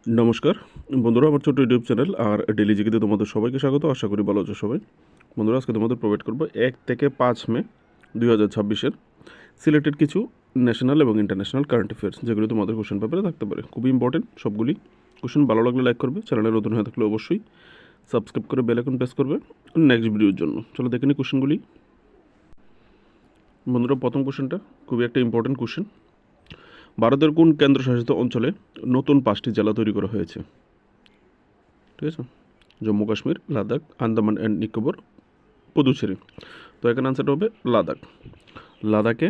নমস্কার বন্ধুরা, আমার ছোট্ট ইউটিউব চ্যানেল আর ডেলি জিকেতে তোমাদের সবাইকে স্বাগত। আশা করি ভালো আছো সবাই। বন্ধুরা, আজকে তোমাদের প্রোভাইড করবো 1 থেকে 5 মে 2026-এর সিলেক্টেড কিছু ন্যাশনাল এবং ইন্টারন্যাশনাল কারেন্ট অ্যাফেয়ার্স, যেগুলো তোমাদের কোশ্চেন পেপারে থাকতে পারে। খুবই ইম্পর্টেন্ট সবগুলি কোশ্চেন। ভালো লাগলে লাইক করবে, চ্যানেলে নতুন হয়ে থাকলে অবশ্যই সাবস্ক্রাইব করে বেল আইকন প্রেস করবে নেক্সট ভিডিওর জন্য। চলো দেখে নিই কোশ্চেনগুলি। বন্ধুরা, প্রথম কোশ্চেনটা খুবই একটা ইম্পর্টেন্ট কোশ্চেন। ভারতের কোন কেন্দ্রশাসিত অঞ্চলে নতুন 5টি জেলা তৈরি করা হয়েছে? ঠিক আছে, জম্মু কাশ্মীর, লাদাখ, আন্দামান অ্যান্ড নিকোবর, পুদুচেরি। তো এখানে আনসারটা হবে লাদাখ। লাদাখে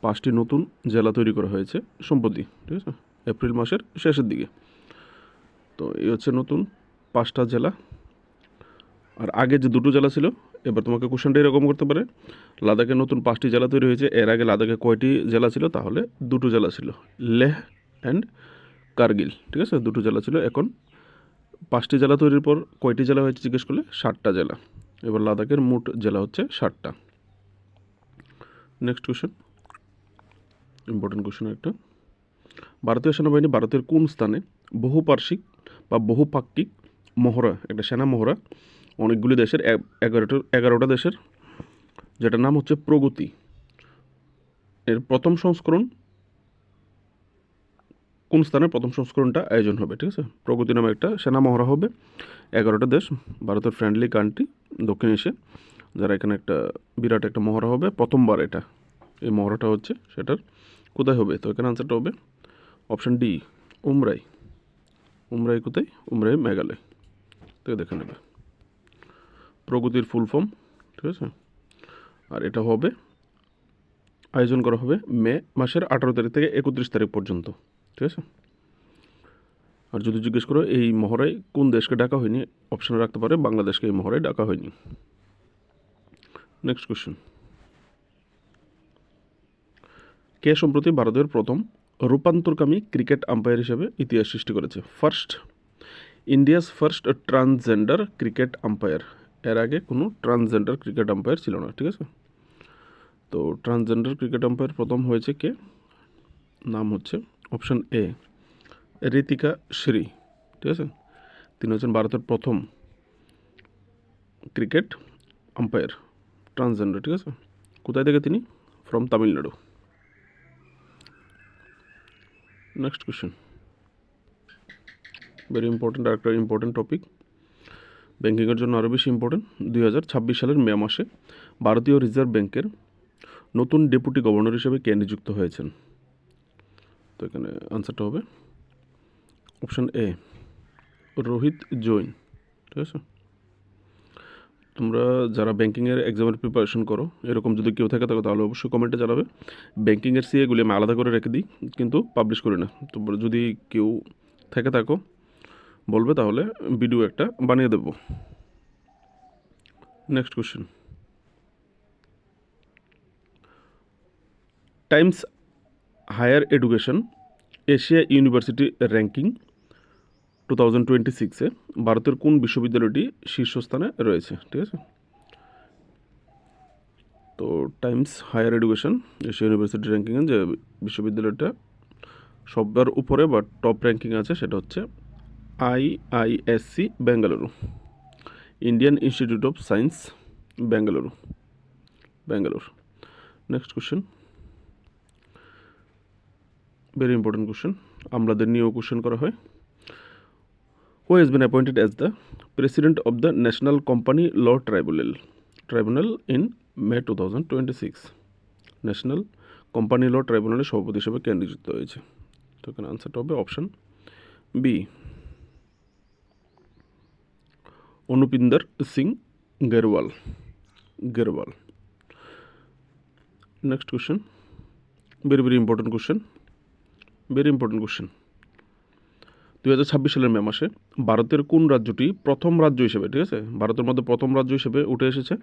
5টি নতুন জেলা তৈরি করা হয়েছে সম্প্রতি, ঠিক আছে, এপ্রিল মাসের শেষের দিকে। তো এই হচ্ছে নতুন 5টা জেলা। আর আগে যে 2টো জেলা ছিল, এবার তোমাকে কোশ্চেনটা এরকম করতে পারে, লাদাখে নতুন 5টি জেলা তৈরি হয়েছে, এর আগে লাদাখে কয়টি জেলা ছিল? তাহলে 2টো জেলা ছিল, লেহ অ্যান্ড কার্গিল। ঠিক আছে, 2টো জেলা ছিল। এখন 5টি জেলা তৈরির পর কয়টি জেলা হয়েছে জিজ্ঞেস করলে 7টা জেলা। এবার লাদাখের মোট জেলা হচ্ছে 7টা। নেক্সট কোশ্চেন, ইম্পর্টেন্ট কোশ্চেন একটা। ভারতীয় সেনাবাহিনী ভারতের কোন স্থানে বহুপার্শ্বিক বা বহুপাক্ষিক মহড়া, একটা সেনা মহড়া অনেকগুলি দেশের 11টা দেশের, যেটার নাম হচ্ছে প্রগতি, এর প্রথম সংস্করণ কোন স্থানে প্রথম সংস্করণটা আয়োজন হবে? ঠিক আছে, প্রগতি নামে একটা সেনা মহড়া হবে। 11টা দেশ, ভারতের ফ্রেন্ডলি কান্ট্রি, দক্ষিণ এশিয়া, যারা এখানে একটা বিরাট একটা মহড়া হবে, প্রথমবার এটা এই মহড়াটা হচ্ছে, সেটার কোথায় হবে? তো এখানে আনসারটা হবে অপশান ডি, উমরাই। উমরাই কোথায়? উমরাই মেঘালয়। তো দেখে নেবে প্রগতির ফুল ফর্ম। ঠিক আছে, আর এটা হবে, আয়োজন করা হবে মে মাসের 18 তারিখ থেকে 31 তারিখ পর্যন্ত। ঠিক আছে, আর যদি জিজ্ঞেস করো এই মহড়ায় কোন দেশকে ডাকা হয়নি, অপশানে রাখতে পারে বাংলাদেশকে এই মহড়ায় ডাকা হয়নি। নেক্সট কোশ্চেন, কে সম্প্রতি ভারতের প্রথম রূপান্তরকামী ক্রিকেট আম্পায়ার হিসেবে ইতিহাস সৃষ্টি করেছে? India's first transgender cricket umpire. এর আগে কোনো ট্রান্সজেন্ডার ক্রিকেট আম্পায়ার ছিল না। ঠিক আছে, তো ট্রান্সজেন্ডার ক্রিকেট আম্পায়ার প্রথম হয়েছে কে? নাম হচ্ছে অপশান এ, ঋতিকা শ্রী। ঠিক আছে, তিনি হচ্ছেন ভারতের প্রথম ক্রিকেট আম্পায়ার ট্রান্সজেন্ডার। ঠিক আছে, কোথায় থেকে তিনি? From Tamil Nadu. Next question, very important, আর একটা ইম্পর্টেন্ট টপিক, ব্যাঙ্কিংয়ের জন্য আরও বেশি ইম্পর্টেন্ট। 2026 সালের মে মাসে ভারতীয় রিজার্ভ ব্যাংকের নতুন ডেপুটি গভর্নর হিসেবে কে নিযুক্ত হয়েছেন? তো এখানে আনসারটা হবে অপশান এ, রোহিত জৈন। ঠিক আছে, তোমরা যারা ব্যাঙ্কিংয়ের এক্সামের প্রিপারেশন করো, এরকম যদি কেউ থাকে তাহলে অবশ্যই কমেন্টে জানাবে। ব্যাঙ্কিংয়ের সিএগুলি আমি আলাদা করে রেখে দিই, কিন্তু পাবলিশ করি না। তোমরা যদি কেউ থেকে থাকো বলবে, তাহলে ভিডিও একটা বানিয়ে দেব। Next question, Times Higher Education Asia University ranking 2026-এ ভারতের কোন বিশ্ববিদ্যালয়টি শীর্ষস্থানে রয়েছে? ঠিক আছে, তো Times Higher Education Asia University র্যাঙ্কিংয়ে যে বিশ্ববিদ্যালয়টা সবার উপরে বা টপ র্যাঙ্কিং আছে, সেটা হচ্ছে IISc Bengaluru, Indian Institute of Science Bengaluru, Bangalore. Next question, very important question, আমলাদের নিয়েও কোশ্চেন করা হয়। Who has been appointed as the president of the National Company Law Tribunal in May 2026? National Company Law ট্রাইব্যুনালের সভাপতি হিসেবে কে নিযুক্ত হয়েছে? তো এখানে আনসারটা হবে option B, Anupinder Singh Grewal. Next question, very important question. 2026 সালের মে মাসে ভারতের কোন রাজ্যটি প্রথম রাজ্য হিসেবে, ঠিক আছে, ভারতের মধ্যে প্রথম রাজ্য হিসেবে উঠে এসেছে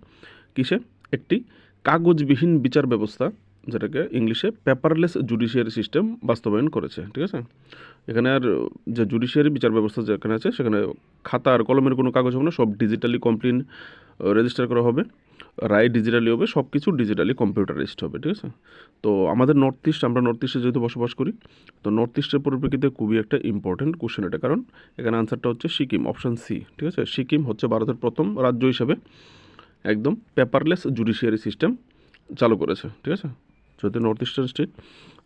কিসে? একটি কাগজবিহীন বিচার ব্যবস্থা যেটাকে ইংলিশে পেপারলেস জুডিশিয়ারি সিস্টেম বাস্তবায়ন করেছে। ঠিক আছে, এখানে আর যে জুডিশিয়ারি বিচার ব্যবস্থা যেখানে আছে সেখানে খাতা আর কলমের কোনো কাগজ হবে না, সব ডিজিটালি কমপ্লেন রেজিস্টার করা হবে, রায় ডিজিটালি হবে, সব কিছু ডিজিটালি কম্পিউটারাইজড হবে। ঠিক আছে, তো আমাদের আমরা নর্থ ইস্টে যেহেতু বসবাস করি, তো নর্থ ইস্টের পরিপ্রেক্ষিতে খুবই একটা ইম্পর্টেন্ট কোশ্চেন এটা, কারণ এখানে আনসারটা হচ্ছে সিকিম, অপশান সি। ঠিক আছে, সিকিম হচ্ছে ভারতের প্রথম রাজ্য হিসাবে একদম পেপারলেস জুডিশিয়ারি সিস্টেম চালু করেছে। ঠিক আছে, যেহেতু নর্থ ইস্টার্ন স্টেট,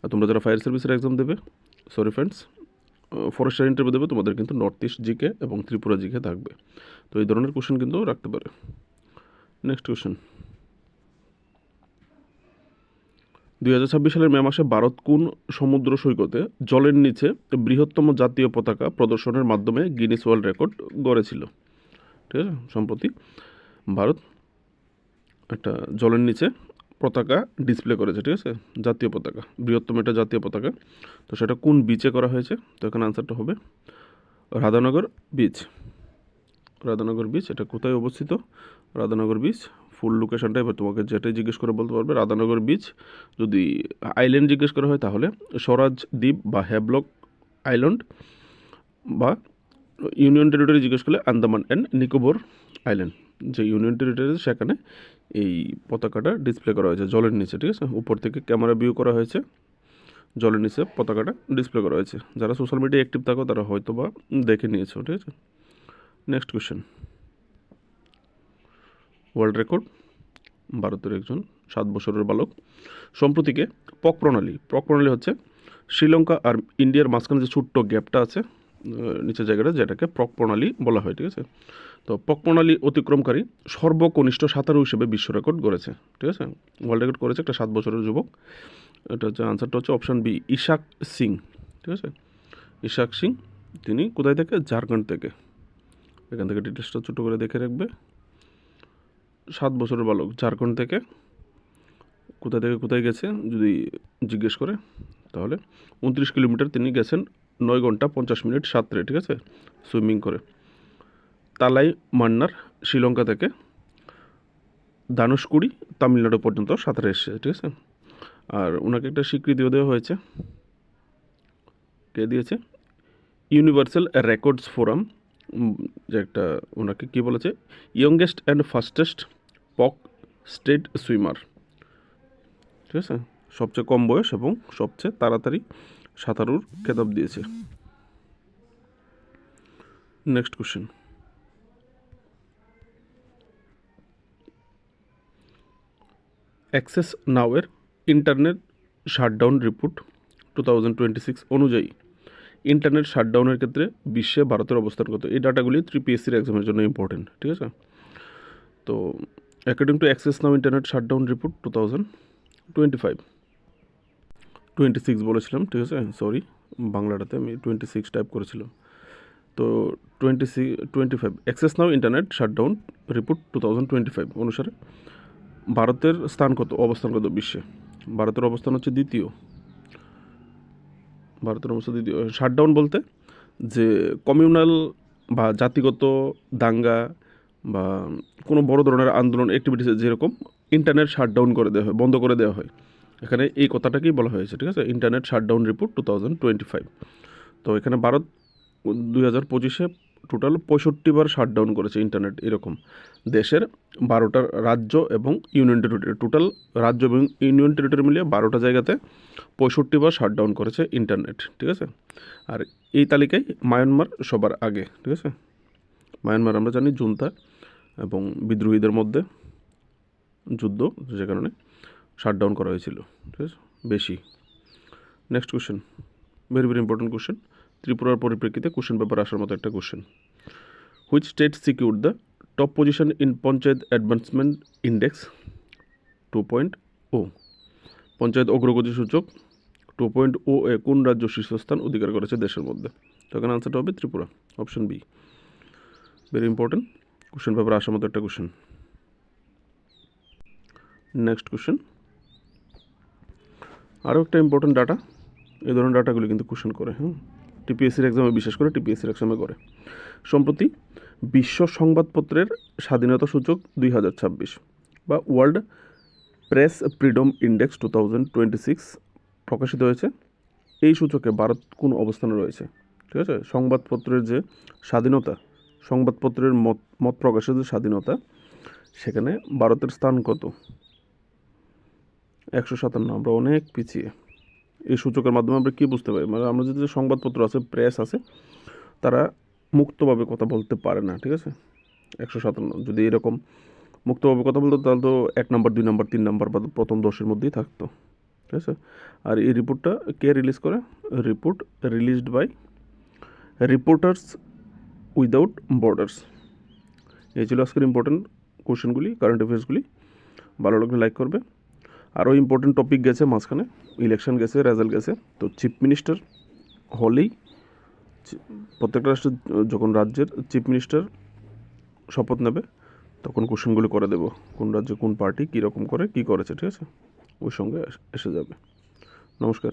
আর তোমরা যারা ফায়ার সার্ভিসের এক্সাম দেবে, সরি ফ্রেন্ডস, ফরেস্টার ইন্টারভিউ দেবে, তোমাদের কিন্তু নর্থ ইস্ট জিকে এবং ত্রিপুরা জিকে থাকবে। তো এই ধরনের কোশ্চেন কিন্তু রাখতে পারে। নেক্সট কোশ্চেন, 2026 সালের মে মাসে ভারত কোন সমুদ্র সৈকতে জলের নিচে বৃহত্তম জাতীয় পতাকা প্রদর্শনের মাধ্যমে গিনিস ওয়ার্ল্ড রেকর্ড গড়েছিল? ঠিক আছে, সম্প্রতি ভারত একটা জলের নিচে পতাকা ডিসপ্লে করেছে। ঠিক আছে, জাতীয় পতাকা, বৃহত্তম এটা জাতীয় পতাকা। তো সেটা কোন বিচে করা হয়েছে? তো এখানে আনসারটা হবে রাধানগর বিচ। রাধানগর বিচ, এটা কোথায় অবস্থিত? রাধানগর বিচ ফুল লোকেশনটা এবার তোমাকে যেটাই জিজ্ঞেস করে বলতে পারবে। রাধানগর বিচ, যদি আইল্যান্ড জিজ্ঞেস করা হয় তাহলে স্বরাজ দ্বীপ বা হ্যাভলক আইল্যান্ড, বা ইউনিয়ন টেরিটরি জিজ্ঞেস করলে আন্দামান অ্যান্ড নিকোবর আইল্যান্ড। যে ইউনিয়ন টেরিটরি সেখানে এই পতাকাটা ডিসপ্লে করা হয়েছে জলের নিচে। ঠিক আছে, উপর থেকে ক্যামেরা ভিউ করা হয়েছে, জলের নিচে পতাকাটা ডিসপ্লে করা হয়েছে। যারা সোশ্যাল মিডিয়ায় অ্যাক্টিভ থাকো তারা হয়তো বা দেখে নিয়েছো। ঠিক আছে, নেক্সট কোয়েশ্চেন, ওয়ার্ল্ড রেকর্ড, ভারতের একজন 7 বছরের বালক সম্প্রতিকে পক প্রণালী হচ্ছে শ্রীলঙ্কা আর ইন্ডিয়ার মাঝখানে যে ছোট্ট গ্যাপটা আছে নিচের জায়গাটা, যেটাকে পক প্রণালী বলা হয়। ঠিক আছে, তো পক প্রণালী অতিক্রমকারী সর্বকনিষ্ঠ সাঁতারু হিসেবে বিশ্ব রেকর্ড গড়েছে। ঠিক আছে, ওয়ার্ল্ড রেকর্ড করেছে একটা 7 বছরের যুবক। এটা হচ্ছে আনসারটা হচ্ছে অপশান বি, ইশাক সিং। ঠিক আছে, ইশাক সিং, তিনি কোথায় থেকে? ঝাড়খণ্ড থেকে। এখান থেকে ডিটেলসটা ছোটো করে দেখে রাখবে। 7 বছরের বালক, ঝাড়খণ্ড থেকে কোথায় গেছে যদি জিজ্ঞেস করে, তাহলে 29 কিলোমিটার তিনি গেছেন 9 ঘন্টা 50 মিনিট সাঁতরে। ঠিক আছে, সুইমিং করে। তালাই মান্নার শ্রীলঙ্কা থেকে ধানুষকুড়ি তামিলনাড়ু পর্যন্ত সাঁতরে এসেছে। ঠিক আছে, আর ওনাকে একটা স্বীকৃতিও দেওয়া হয়েছে। কে দিয়েছে? ইউনিভার্সাল রেকর্ডস ফোরাম, যে একটা ওনাকে কী বলেছে, ইয়ংগেস্ট অ্যান্ড ফাস্টেস্ট পক স্টেট সুইমার। ঠিক আছে, সবচেয়ে কম বয়স এবং সবচেয়ে তাড়াতাড়ি সাঁতারুর খেতাব দিয়েছে। নেক্সট কোশ্চেন, অ্যাক্সেস নাওয়ের ইন্টারনেট শাটডাউন রিপোর্ট 2026 অনুযায়ী ইন্টারনেট শাটডাউনের ক্ষেত্রে বিশ্বে ভারতের অবস্থান কত? এই ডাটাগুলি 3PSCর এক্সামের জন্য ইম্পর্টেন্ট। ঠিক আছে, তো according to access now internet shutdown report 26 বলেছিলাম। ঠিক আছে, সরি, বাংলাটাতে আমি 26 টাইপ করেছিলাম। তো 25 অ্যাক্সেস নাও ইন্টারনেট শাটডাউন রিপোর্ট 2025 অনুসারে ভারতের অবস্থান কত বিশ্বে? ভারতের অবস্থান হচ্ছে দ্বিতীয়। শাটডাউন বলতে যে কমিউনাল বা জাতিগত দাঙ্গা বা কোনো বড় ধরনের আন্দোলন অ্যাক্টিভিটিস যেরকম ইন্টারনেট শাটডাউন করে দেওয়া হয়, বন্ধ করে দেওয়া হয়, এখানে এই কথাটাকেই বলা হয়েছে। ঠিক আছে, ইন্টারনেট শাটডাউন রিপোর্ট 2025। তো এখানে ভারত 2025-এ টোটাল 65 বার শাটডাউন করেছে ইন্টারনেট। এরকম দেশের 12টা রাজ্য এবং ইউনিয়ন টেরিটরি, টোটাল রাজ্য এবং ইউনিয়ন টেরিটরি মিলিয়ে 12টা জায়গাতে 65 বার শাটডাউন করেছে ইন্টারনেট। ঠিক আছে, আর এই তালিকায় মায়ানমার সবার আগে। ঠিক আছে, মায়ানমার আমরা জানি জুনতা এবং বিদ্রোহীদের মধ্যে যুদ্ধ, যে কারণে শাটডাউন করা হয়েছিল। ঠিক আছে, বেশি। Next question, very important question, ত্রিপুরার পরিপ্রেক্ষিতে কোশ্চেন পেপার আসার মতো একটা question. Which state secured the top position in panchayat advancement index 2.0? Panchayat অগ্রগতি সূচক 2.0 এ কোন রাজ্য শীর্ষস্থান অধিকার করেছে দেশের মধ্যে? তো এখানে আনসারটা হবে Tripura, option B. Very important question paper আসার মতো একটা কোশ্চেন। নেক্সট কোশ্চেন, আরও একটা ইম্পর্টেন্ট ডাটা, এই ধরনের ডাটাগুলি কিন্তু কোশ্চেন করে, টিপিএসসির এক্সামে, বিশেষ করে টিপিএসসির এক্সামে করে। সম্প্রতি বিশ্ব সংবাদপত্রের স্বাধীনতা সূচক 2026 বা ওয়ার্ল্ড প্রেস ফ্রিডম ইন্ডেক্স 2026 প্রকাশিত হয়েছে। এই সূচকে ভারত কোন অবস্থানে রয়েছে? ঠিক আছে, সংবাদপত্রের যে স্বাধীনতা, সংবাদপত্রের মত প্রকাশের যে স্বাধীনতা, সেখানে ভারতের স্থান কত? 157। আমরা অনেক পিছিয়ে। এই সূচকের মাধ্যমে আমরা কী বুঝতে পারি? মানে আমরা যে সংবাদপত্র আছে, প্রেস আছে, তারা মুক্তভাবে কথা বলতে পারে না। ঠিক আছে, 157। যদি এরকম মুক্তভাবে কথা বলতো তাহলে তো 1 নম্বর, 2 নম্বর, 3 নম্বর বা প্রথম 10-এর মধ্যেই থাকতো। ঠিক আছে, আর এই রিপোর্টটা কে রিলিজ করে? Report released by Reporters Without Borders. এই ছিল আজকের ইম্পর্টেন্ট কোশ্চেনগুলি, কারেন্ট অ্যাফেয়ার্সগুলি। ভালো লাগলে লাইক করবে। আরও ইম্পর্টেন্ট টপিক গেছে মাঝখানে, ইলেকশন গেছে, রেজাল্ট গেছে। তো চিফ মিনিস্টার হলেই, প্রত্যেকটা রাষ্ট্রের যখন রাজ্যের চিফ মিনিস্টার শপথ নেবে তখন কোশ্চেনগুলি করে দেবো, কোন রাজ্যে কোন পার্টি কীরকম করে কী করেছে। ঠিক আছে, ওই সঙ্গে এসে যাবে। নমস্কার।